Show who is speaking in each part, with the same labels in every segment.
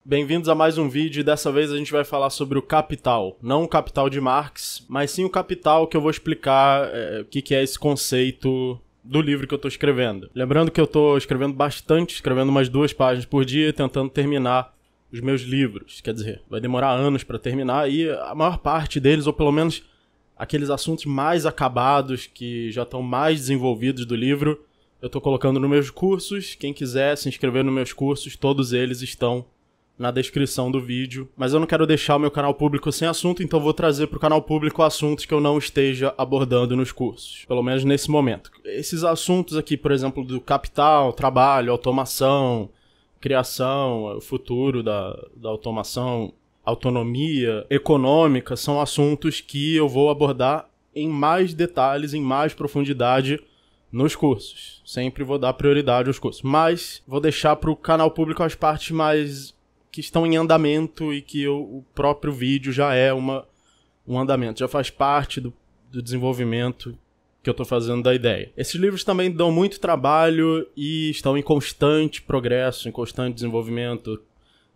Speaker 1: Bem-vindos a mais um vídeo e dessa vez a gente vai falar sobre o Capital. Não o Capital de Marx, mas sim o Capital, que eu vou explicar o que é esse conceito do livro que eu estou escrevendo. Lembrando que eu estou escrevendo bastante, escrevendo umas 2 páginas por dia, tentando terminar os meus livros. Quer dizer, vai demorar anos para terminar e a maior parte deles, ou pelo menos aqueles assuntos mais acabados, que já estão mais desenvolvidos do livro, eu estou colocando nos meus cursos. Quem quiser se inscrever nos meus cursos, todos eles estão na descrição do vídeo. Mas eu não quero deixar o meu canal público sem assunto, então vou trazer para o canal público assuntos que eu não esteja abordando nos cursos, pelo menos nesse momento. Esses assuntos aqui, por exemplo, do capital, trabalho, automação, criação, o futuro da automação, autonomia econômica, são assuntos que eu vou abordar em mais detalhes, em mais profundidade nos cursos. Sempre vou dar prioridade aos cursos, mas vou deixar para o canal público as partes mais que estão em andamento e que o próprio vídeo já é um andamento, já faz parte do desenvolvimento que eu estou fazendo da ideia. Esses livros também dão muito trabalho e estão em constante progresso, em constante desenvolvimento.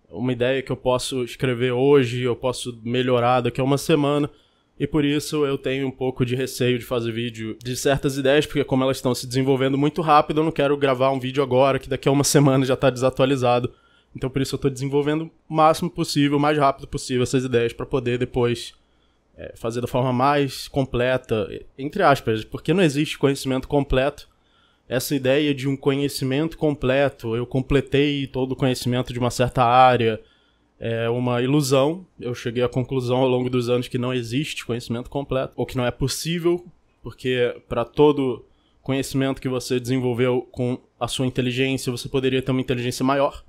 Speaker 1: Uma ideia que eu posso escrever hoje, eu posso melhorar daqui a uma semana, e por isso eu tenho um pouco de receio de fazer vídeo de certas ideias, porque como elas estão se desenvolvendo muito rápido, eu não quero gravar um vídeo agora que daqui a uma semana já está desatualizado. Então por isso eu estou desenvolvendo o máximo possível, o mais rápido possível essas ideias para poder depois fazer da forma mais completa, entre aspas, porque não existe conhecimento completo. Essa ideia de um conhecimento completo, eu completei todo o conhecimento de uma certa área, é uma ilusão. Eu cheguei à conclusão ao longo dos anos que não existe conhecimento completo, ou que não é possível, porque para todo conhecimento que você desenvolveu com a sua inteligência, você poderia ter uma inteligência maior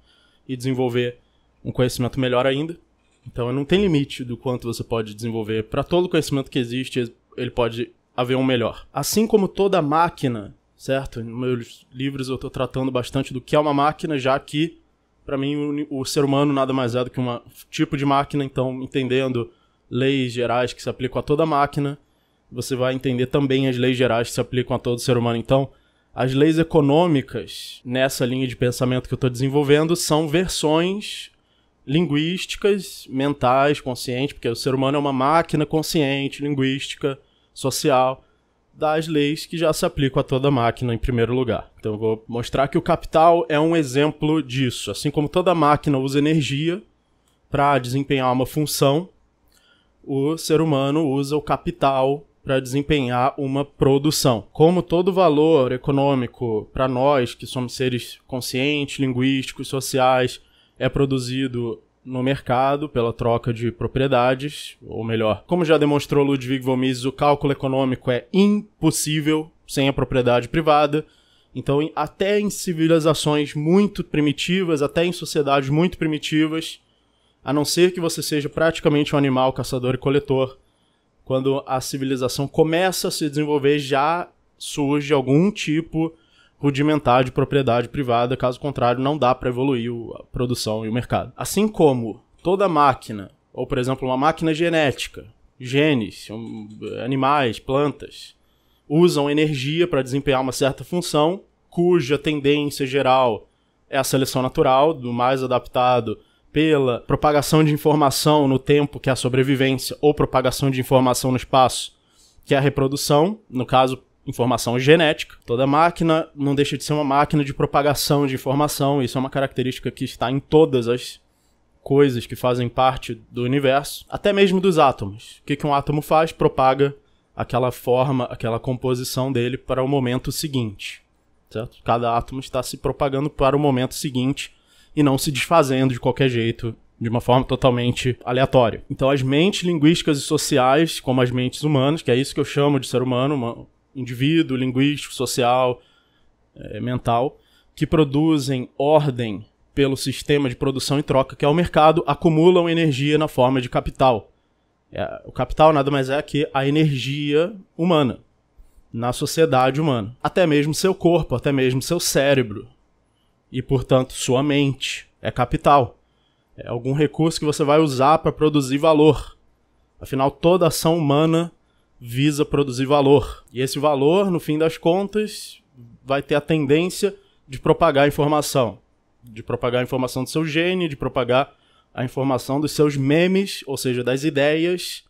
Speaker 1: e desenvolver um conhecimento melhor ainda. Então não tem limite do quanto você pode desenvolver. Para todo conhecimento que existe, ele pode haver um melhor. Assim como toda máquina, certo? Nos meus livros eu estou tratando bastante do que é uma máquina, já que, para mim, o ser humano nada mais é do que um tipo de máquina. Então, entendendo leis gerais que se aplicam a toda máquina, você vai entender também as leis gerais que se aplicam a todo ser humano. Então, as leis econômicas, nessa linha de pensamento que eu estou desenvolvendo, são versões linguísticas, mentais, conscientes, porque o ser humano é uma máquina consciente, linguística, social, das leis que já se aplicam a toda máquina em primeiro lugar. Então eu vou mostrar que o capital é um exemplo disso. Assim como toda máquina usa energia para desempenhar uma função, o ser humano usa o capital para desempenhar uma produção. Como todo valor econômico para nós, que somos seres conscientes, linguísticos, sociais, é produzido no mercado pela troca de propriedades, ou melhor, como já demonstrou Ludwig von Mises, o cálculo econômico é impossível sem a propriedade privada. Então, até em civilizações muito primitivas, até em sociedades muito primitivas, a não ser que você seja praticamente um animal caçador e coletor, quando a civilização começa a se desenvolver, já surge algum tipo rudimentar de propriedade privada. Caso contrário, não dá para evoluir a produção e o mercado. Assim como toda máquina, ou por exemplo uma máquina genética, genes, animais, plantas, usam energia para desempenhar uma certa função, cuja tendência geral é a seleção natural, do mais adaptado pela propagação de informação no tempo, que é a sobrevivência, ou propagação de informação no espaço, que é a reprodução, no caso, informação genética. Toda máquina não deixa de ser uma máquina de propagação de informação. Isso é uma característica que está em todas as coisas que fazem parte do universo, até mesmo dos átomos. O que um átomo faz? Propaga aquela forma, aquela composição dele para o momento seguinte, certo? Cada átomo está se propagando para o momento seguinte e não se desfazendo de qualquer jeito, de uma forma totalmente aleatória. Então as mentes linguísticas e sociais, como as mentes humanas, que é isso que eu chamo de ser humano, indivíduo linguístico, social, mental, que produzem ordem pelo sistema de produção e troca, que é o mercado, acumulam energia na forma de capital. O capital nada mais é que a energia humana, na sociedade humana. Até mesmo seu corpo, até mesmo seu cérebro. E, portanto, sua mente é capital. É algum recurso que você vai usar para produzir valor. Afinal, toda ação humana visa produzir valor. E esse valor, no fim das contas, vai ter a tendência de propagar informação. De propagar a informação do seu gene, de propagar a informação dos seus memes, ou seja, das ideias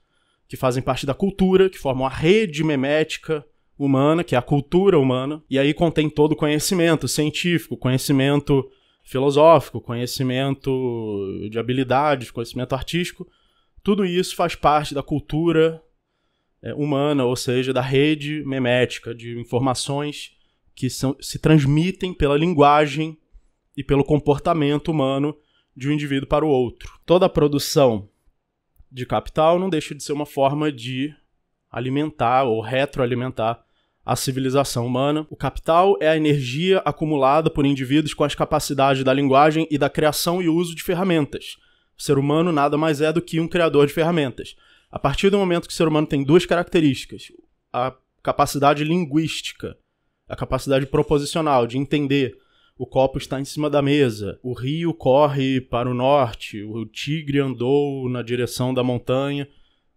Speaker 1: que fazem parte da cultura, que formam a rede memética humana, que é a cultura humana, e aí contém todo o conhecimento científico, conhecimento filosófico, conhecimento de habilidades, conhecimento artístico. Tudo isso faz parte da cultura humana, ou seja, da rede memética de informações que se transmitem pela linguagem e pelo comportamento humano de um indivíduo para o outro. Toda a produção de capital não deixa de ser uma forma de alimentar ou retroalimentar a civilização humana. O capital é a energia acumulada por indivíduos com as capacidades da linguagem e da criação e uso de ferramentas. O ser humano nada mais é do que um criador de ferramentas. A partir do momento que o ser humano tem duas características, a capacidade linguística, a capacidade proposicional de entender o copo está em cima da mesa, o rio corre para o norte, o tigre andou na direção da montanha.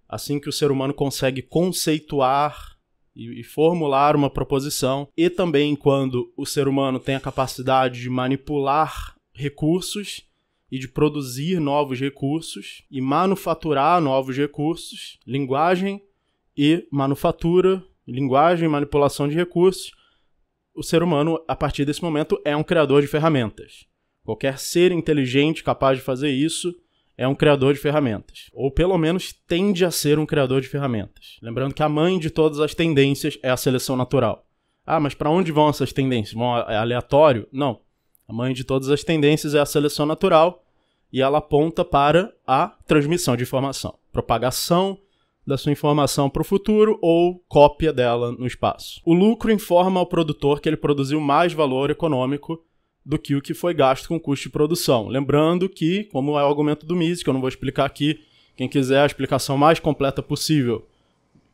Speaker 1: Assim que o ser humano consegue conceituar e formular uma proposição, e também quando o ser humano tem a capacidade de manipular recursos e de produzir novos recursos e manufaturar novos recursos, linguagem e manufatura, linguagem e manipulação de recursos, o ser humano, a partir desse momento, é um criador de ferramentas. Qualquer ser inteligente capaz de fazer isso é um criador de ferramentas. Ou pelo menos tende a ser um criador de ferramentas. Lembrando que a mãe de todas as tendências é a seleção natural. Ah, mas para onde vão essas tendências? É aleatório? Não. A mãe de todas as tendências é a seleção natural e ela aponta para a transmissão de informação. Propagação da sua informação para o futuro ou cópia dela no espaço. O lucro informa ao produtor que ele produziu mais valor econômico do que o que foi gasto com custo de produção. Lembrando que, como é o argumento do Mises, que eu não vou explicar aqui, quem quiser a explicação mais completa possível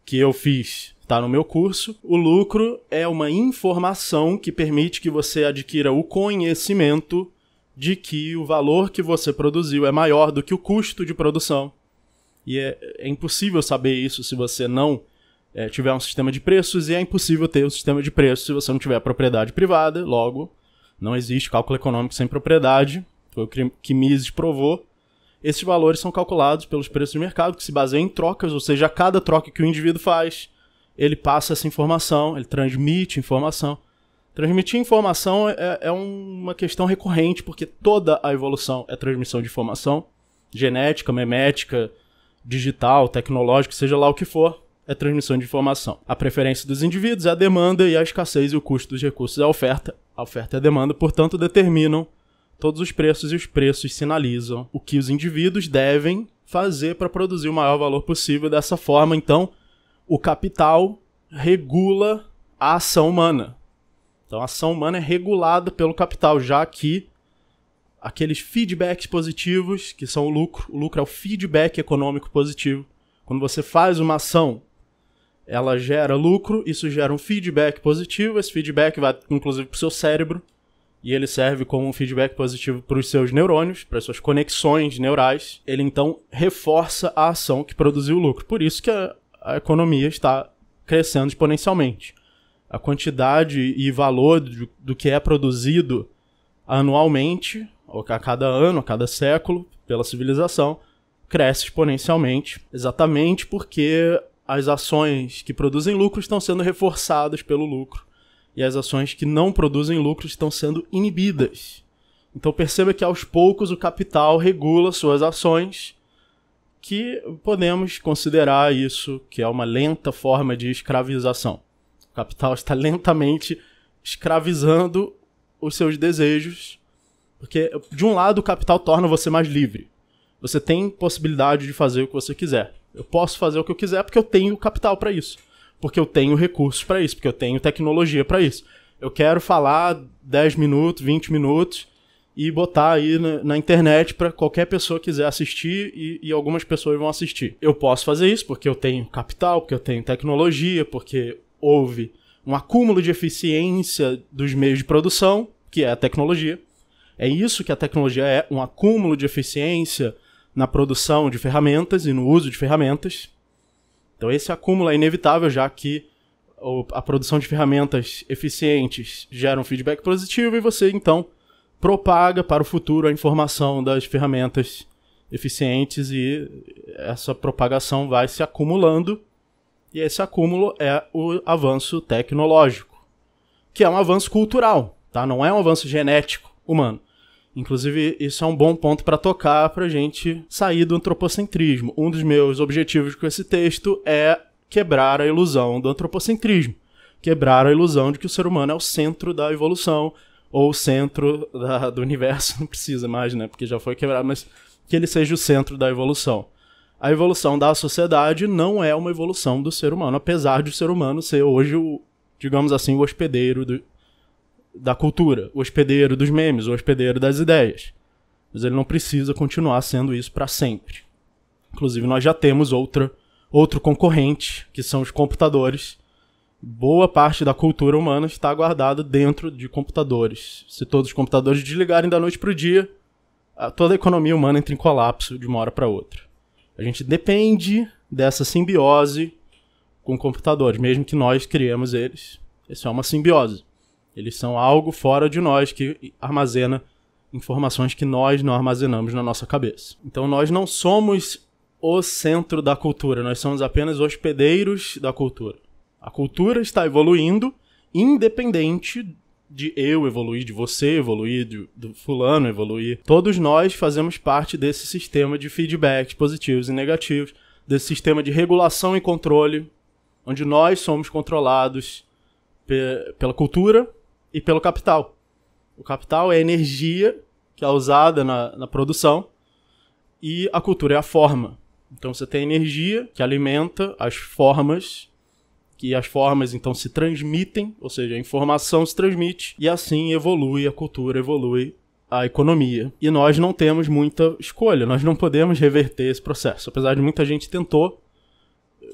Speaker 1: que eu fiz está no meu curso, o lucro é uma informação que permite que você adquira o conhecimento de que o valor que você produziu é maior do que o custo de produção. E é impossível saber isso se você não tiver um sistema de preços, e é impossível ter um sistema de preços se você não tiver propriedade privada. Logo, não existe cálculo econômico sem propriedade, foi o que Mises provou. Esses valores são calculados pelos preços de mercado, que se baseiam em trocas, ou seja, a cada troca que o indivíduo faz, ele passa essa informação, ele transmite informação. Transmitir informação é uma questão recorrente, porque toda a evolução é transmissão de informação, genética, memética, digital, tecnológico, seja lá o que for, é transmissão de informação. A preferência dos indivíduos é a demanda e a escassez e o custo dos recursos é a oferta. A oferta e a demanda, portanto, determinam todos os preços, e os preços sinalizam o que os indivíduos devem fazer para produzir o maior valor possível. Dessa forma, então, o capital regula a ação humana. Então, a ação humana é regulada pelo capital, já que aqueles feedbacks positivos, que são o lucro é o feedback econômico positivo. Quando você faz uma ação, ela gera lucro, isso gera um feedback positivo, esse feedback vai inclusive para o seu cérebro, e ele serve como um feedback positivo para os seus neurônios, para as suas conexões neurais. Ele então reforça a ação que produziu o lucro. Por isso que a economia está crescendo exponencialmente. A quantidade e valor do que é produzido anualmente, ou a cada ano, a cada século, pela civilização, cresce exponencialmente, exatamente porque as ações que produzem lucro estão sendo reforçadas pelo lucro, e as ações que não produzem lucro estão sendo inibidas. Então perceba que aos poucos o capital regula suas ações, que podemos considerar isso que é uma lenta forma de escravização. O capital está lentamente escravizando os seus desejos, porque, de um lado, o capital torna você mais livre. Você tem possibilidade de fazer o que você quiser. Eu posso fazer o que eu quiser porque eu tenho capital para isso. Porque eu tenho recursos para isso. Porque eu tenho tecnologia para isso. Eu quero falar 10 minutos, 20 minutos e botar aí na internet para qualquer pessoa quiser assistir, e algumas pessoas vão assistir. Eu posso fazer isso porque eu tenho capital, porque eu tenho tecnologia, porque houve um acúmulo de eficiência dos meios de produção, que é a tecnologia. É isso que a tecnologia é, um acúmulo de eficiência na produção de ferramentas e no uso de ferramentas. Então esse acúmulo é inevitável, já que a produção de ferramentas eficientes gera um feedback positivo e você, então, propaga para o futuro a informação das ferramentas eficientes e essa propagação vai se acumulando, e esse acúmulo é o avanço tecnológico, que é um avanço cultural, tá? Não é um avanço genético humano. Inclusive, isso é um bom ponto para tocar para a gente sair do antropocentrismo. Um dos meus objetivos com esse texto é quebrar a ilusão do antropocentrismo, quebrar a ilusão de que o ser humano é o centro da evolução, ou o centro do universo, não precisa mais, né, porque já foi quebrado, mas que ele seja o centro da evolução. A evolução da sociedade não é uma evolução do ser humano, apesar de o ser humano ser hoje, digamos assim, o hospedeiro da cultura, o hospedeiro dos memes, o hospedeiro das ideias. Mas ele não precisa continuar sendo isso para sempre. Inclusive, nós já temos outro concorrente, que são os computadores. Boa parte da cultura humana está guardada dentro de computadores. Se todos os computadores desligarem da noite para o dia, toda a economia humana entra em colapso de uma hora para outra. A gente depende dessa simbiose com computadores, mesmo que nós criemos eles. Isso é uma simbiose. Eles são algo fora de nós que armazena informações que nós não armazenamos na nossa cabeça. Então nós não somos o centro da cultura, nós somos apenas hospedeiros da cultura. A cultura está evoluindo independente de eu evoluir, de você evoluir, do fulano evoluir. Todos nós fazemos parte desse sistema de feedbacks positivos e negativos, desse sistema de regulação e controle, onde nós somos controlados pela cultura e pelo capital. O capital é a energia que é usada na produção e a cultura é a forma. Então você tem energia que alimenta as formas, que as formas então se transmitem, ou seja, a informação se transmite e assim evolui a cultura, evolui a economia. E nós não temos muita escolha, nós não podemos reverter esse processo. Apesar de muita gente tentou,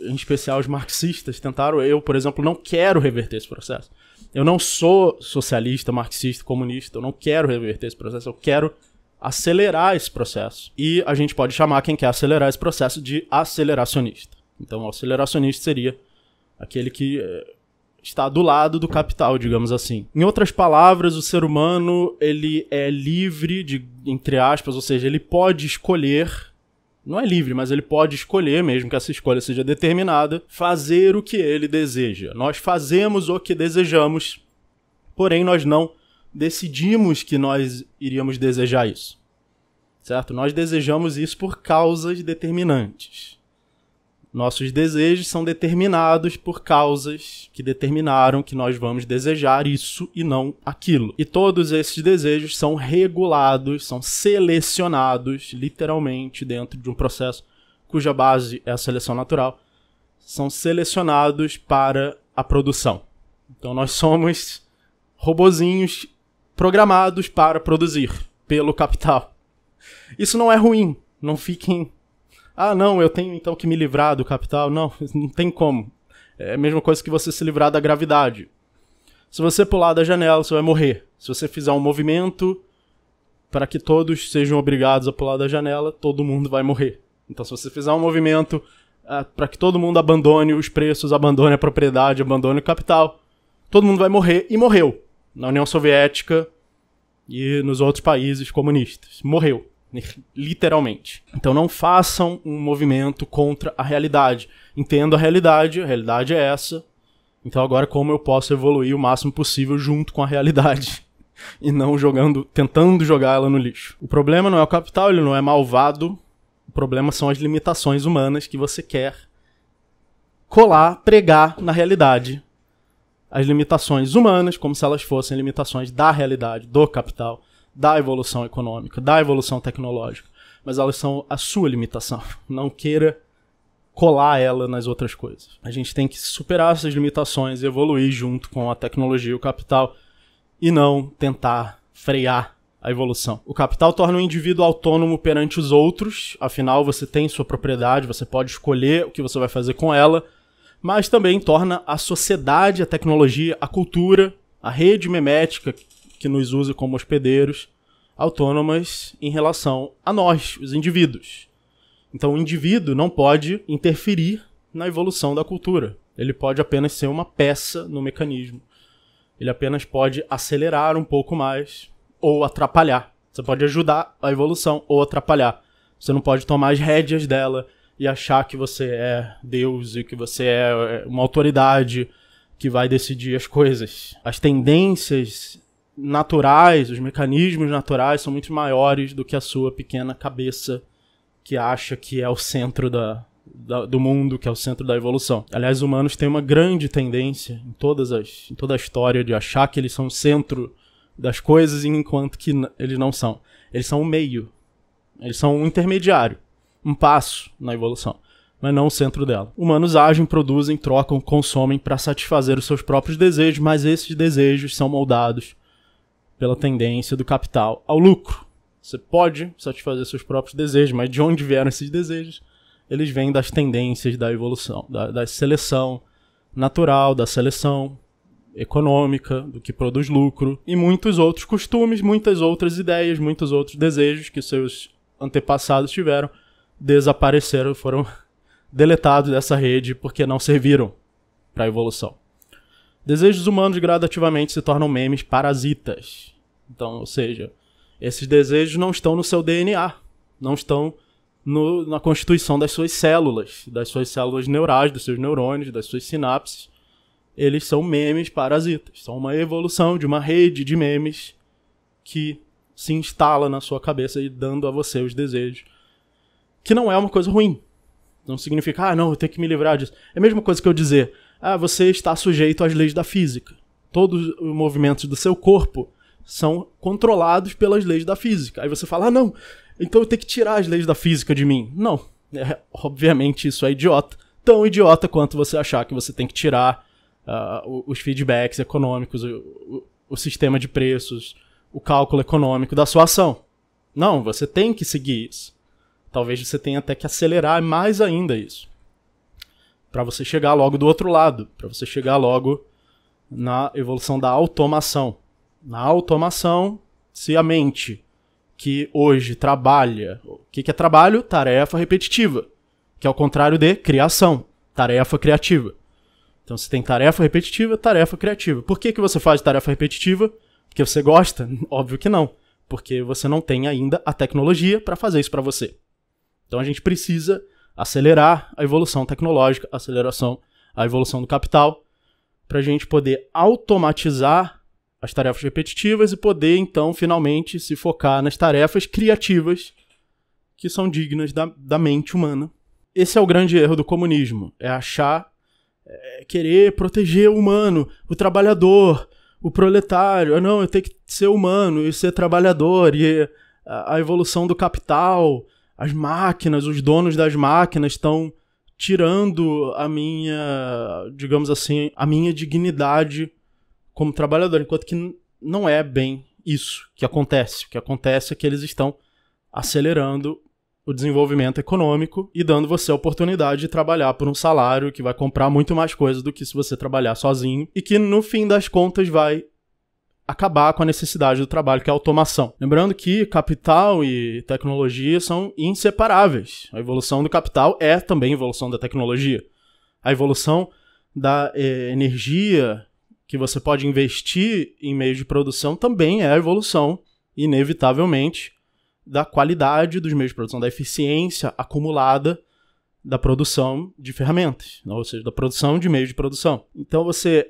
Speaker 1: em especial os marxistas tentaram, eu, por exemplo, não quero reverter esse processo. Eu não sou socialista, marxista, comunista, eu não quero reverter esse processo, eu quero acelerar esse processo. E a gente pode chamar quem quer acelerar esse processo de aceleracionista. Então, o aceleracionista seria aquele que está do lado do capital, digamos assim. Em outras palavras, o ser humano ele é livre, entre aspas, ou seja, ele pode escolher, não é livre, mas ele pode escolher, mesmo que essa escolha seja determinada, fazer o que ele deseja. Nós fazemos o que desejamos, porém nós não decidimos que nós iríamos desejar isso. Certo? Nós desejamos isso por causas determinantes. Nossos desejos são determinados por causas que determinaram que nós vamos desejar isso e não aquilo. E todos esses desejos são regulados, são selecionados, literalmente, dentro de um processo cuja base é a seleção natural, são selecionados para a produção. Então nós somos robozinhos programados para produzir pelo capital. Isso não é ruim, não fiquem... Ah, não, eu tenho então que me livrar do capital. Não, não tem como. É a mesma coisa que você se livrar da gravidade. Se você pular da janela, você vai morrer. Se você fizer um movimento para que todos sejam obrigados a pular da janela, todo mundo vai morrer. Então, se você fizer um movimento para que todo mundo abandone os preços, abandone a propriedade, abandone o capital, todo mundo vai morrer. E morreu. Na União Soviética e nos outros países comunistas. Morreu. Literalmente. Então não façam um movimento contra a realidade. Entendo a realidade é essa. Então agora como eu posso evoluir o máximo possível junto com a realidade e não tentando jogar ela no lixo. O problema não é o capital, ele não é malvado. O problema são as limitações humanas que você quer pregar na realidade. As limitações humanas, como se elas fossem limitações da realidade, do capital, da evolução econômica, da evolução tecnológica, mas elas são a sua limitação. Não queira colar ela nas outras coisas. A gente tem que superar essas limitações e evoluir junto com a tecnologia e o capital e não tentar frear a evolução. O capital torna o indivíduo autônomo perante os outros, afinal você tem sua propriedade, você pode escolher o que você vai fazer com ela, mas também torna a sociedade, a tecnologia, a cultura, a rede memética que nos usa como hospedeiros, autônomas em relação a nós, os indivíduos. Então o indivíduo não pode interferir na evolução da cultura. Ele pode apenas ser uma peça no mecanismo. Ele apenas pode acelerar um pouco mais ou atrapalhar. Você pode ajudar a evolução ou atrapalhar. Você não pode tomar as rédeas dela e achar que você é Deus e que você é uma autoridade que vai decidir as coisas. As tendências naturais, os mecanismos naturais são muito maiores do que a sua pequena cabeça que acha que é o centro do mundo, que é o centro da evolução. Aliás, os humanos têm uma grande tendência em toda a história de achar que eles são o centro das coisas, enquanto que eles não são. Eles são um meio. Eles são um intermediário. Um passo na evolução, mas não o centro dela. Humanos agem, produzem, trocam, consomem para satisfazer os seus próprios desejos, mas esses desejos são moldados pela tendência do capital ao lucro. Você pode satisfazer seus próprios desejos, mas de onde vieram esses desejos? Eles vêm das tendências da evolução, da seleção natural, da seleção econômica, do que produz lucro, e muitos outros costumes, muitas outras ideias, muitos outros desejos que seus antepassados tiveram, desapareceram, foram deletados dessa rede porque não serviram para a evolução. Desejos humanos gradativamente se tornam memes parasitas. Então, ou seja, esses desejos não estão no seu DNA, não estão na constituição das suas células neurais, dos seus neurônios, das suas sinapses. Eles são memes parasitas, são uma evolução de uma rede de memes que se instala na sua cabeça e dando a você os desejos. Que não é uma coisa ruim. Não significa, não, eu tenho que me livrar disso. É a mesma coisa que eu dizer, você está sujeito às leis da física. Todos os movimentos do seu corpo são controlados pelas leis da física. Aí você fala, não, então eu tenho que tirar as leis da física de mim. Não, obviamente isso é idiota. Tão idiota quanto você achar que você tem que tirar os feedbacks econômicos, o sistema de preços, o cálculo econômico da sua ação. Não, você tem que seguir isso. Talvez você tenha até que acelerar mais ainda isso. Para você chegar logo do outro lado. Para você chegar logo na evolução da automação. Na automação, se a mente que hoje trabalha... O que é trabalho? Tarefa repetitiva. Que é o contrário de criação. Tarefa criativa. Então você tem tarefa repetitiva, tarefa criativa. Por que você faz tarefa repetitiva? Porque você gosta? Óbvio que não. Porque você não tem ainda a tecnologia para fazer isso para você. Então a gente precisa acelerar a evolução tecnológica, a evolução do capital, para a gente poder automatizar as tarefas repetitivas e poder, então, finalmente se focar nas tarefas criativas que são dignas da mente humana. Esse é o grande erro do comunismo, é achar, querer proteger o humano, o trabalhador, o proletário. Não, eu tenho que ser humano e ser trabalhador, e a evolução do capital... As máquinas, os donos das máquinas estão tirando a minha, digamos assim, a minha dignidade como trabalhador, enquanto que não é bem isso que acontece. O que acontece é que eles estão acelerando o desenvolvimento econômico e dando você a oportunidade de trabalhar por um salário que vai comprar muito mais coisas do que se você trabalhar sozinho e que, no fim das contas, vai acabar com a necessidade do trabalho, que é a automação. Lembrando que capital e tecnologia são inseparáveis. A evolução do capital é também a evolução da tecnologia. A evolução da energia que você pode investir em meios de produção também é a evolução, inevitavelmente, da qualidade dos meios de produção, da eficiência acumulada da produção de ferramentas, ou seja, da produção de meios de produção. Então você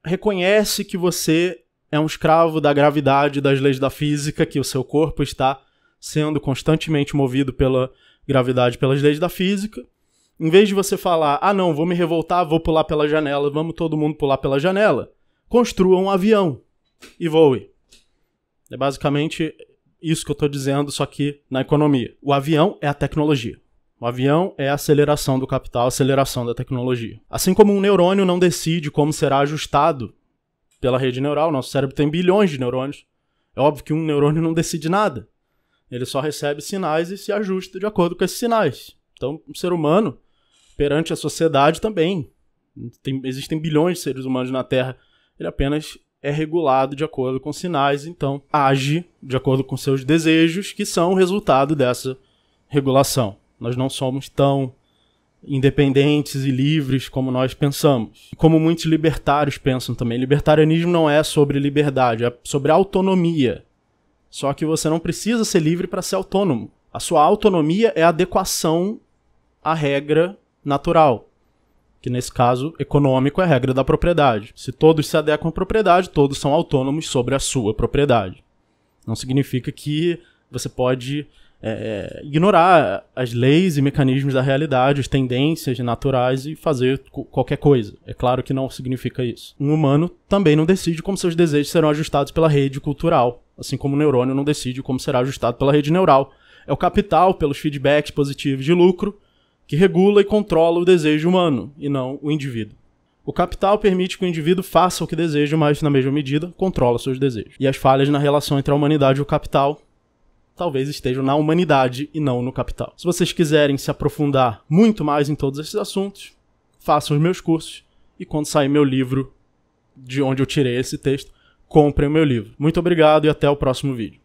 Speaker 1: reconhece que você é um escravo da gravidade, das leis da física, que o seu corpo está sendo constantemente movido pela gravidade, pelas leis da física. Em vez de você falar, não, vou me revoltar, vou pular pela janela, vamos todo mundo pular pela janela, construa um avião e voe. É basicamente isso que eu estou dizendo, só que na economia. O avião é a tecnologia. O avião é a aceleração do capital, a aceleração da tecnologia. Assim como um neurônio não decide como será ajustado pela rede neural, nosso cérebro tem bilhões de neurônios. É óbvio que um neurônio não decide nada. Ele só recebe sinais e se ajusta de acordo com esses sinais. Então, o ser humano, perante a sociedade também, existem bilhões de seres humanos na Terra, ele apenas é regulado de acordo com sinais, então age de acordo com seus desejos, que são o resultado dessa regulação. Nós não somos tão independentes e livres como nós pensamos. Como muitos libertários pensam também. Libertarianismo não é sobre liberdade, é sobre autonomia. Só que você não precisa ser livre para ser autônomo. A sua autonomia é a adequação à regra natural, que nesse caso econômico é a regra da propriedade. Se todos se adequam à propriedade, todos são autônomos sobre a sua propriedade. Não significa que você pode ignorar as leis e mecanismos da realidade, as tendências naturais e fazer qualquer coisa. É claro que não significa isso. Um humano também não decide como seus desejos serão ajustados pela rede cultural, assim como o neurônio não decide como será ajustado pela rede neural. É o capital, pelos feedbacks positivos de lucro, que regula e controla o desejo humano, e não o indivíduo. O capital permite que o indivíduo faça o que deseja, mas, na mesma medida, controla seus desejos. E as falhas na relação entre a humanidade e o capital talvez estejam na humanidade e não no capital. Se vocês quiserem se aprofundar muito mais em todos esses assuntos, façam os meus cursos, e quando sair meu livro, de onde eu tirei esse texto, comprem o meu livro. Muito obrigado e até o próximo vídeo.